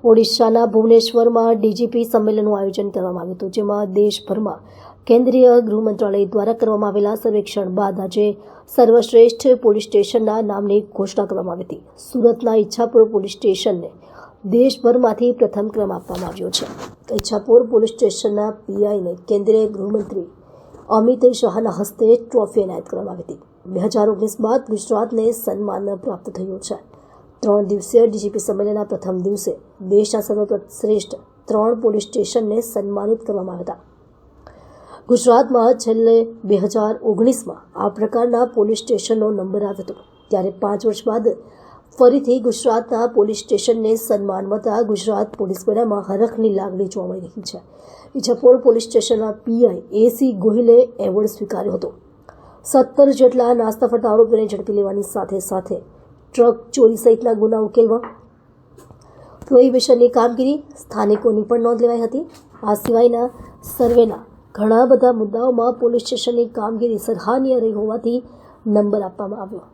ઓડિશાના ભુવનેશ્વરમાં ડીજીપી સંમેલનનું આયોજન કરવામાં આવ્યું હતું, જેમાં દેશભરમાં કેન્દ્રીય ગૃહ મંત્રાલય દ્વારા કરવામાં આવેલા સર્વેક્ષણ બાદ આજે સર્વશ્રેષ્ઠ પોલીસ સ્ટેશનના નામની ઘોષણા કરવામાં આવી હતી. સુરતના ઈચ્છાપુર પોલીસ સ્ટેશનને દેશભરમાંથી પ્રથમ ક્રમ આપવામાં આવ્યો છે. ઈચ્છાપુર પોલીસ સ્ટેશનના પીઆઈને કેન્દ્રીય ગૃહમંત્રી અમિત શાહના હસ્તે ટ્રોફી એનાયત કરવામાં આવી હતી. 2019 બાદ ગુજરાતને સન્માન પ્રાપ્ત થયું છે. 3 દિવસીય ડીજીપી સંમેલનના પ્રથમ દિવસે દેશના સર્વશ્રેષ્ઠ 3 પોલીસ સ્ટેશનને સન્માનિત કરવામાં આવ્યા હતા. ગુજરાતમાં છેલ્લે 2019માં આ પ્રકારના પોલીસ સ્ટેશનનો નંબર આવ્યો હતો, ત્યારે 5 વર્ષ બાદ ફરીથી ગુજરાતના પોલીસ સ્ટેશનને સન્માન મળતા ગુજરાત પોલીસ વડામાં હરખની લાગણી જોવા મળી રહી છે. ઈચ્છાપુર પોલીસ સ્ટેશનના પીઆઈ એસી ગોહિલે એવોર્ડ સ્વીકાર્યો હતો. 17 જેટલા નાસ્તા ફરતા આરોપીઓને ઝડપી લેવાની સાથે ટ્રક ચોરી સહિતના ગુના ઉકેલવા પ્રોહિબિશનની કામગીરી સ્થાનિકોની પણ નોંધ લેવાઈ હતી. આ સિવાયના સર્વેના ઘણા બધા મુદ્દાઓમાં પોલીસ સ્ટેશનની કામગીરી સરાહનીય રહી હોવાથી નંબર આપવામાં આવ્યો.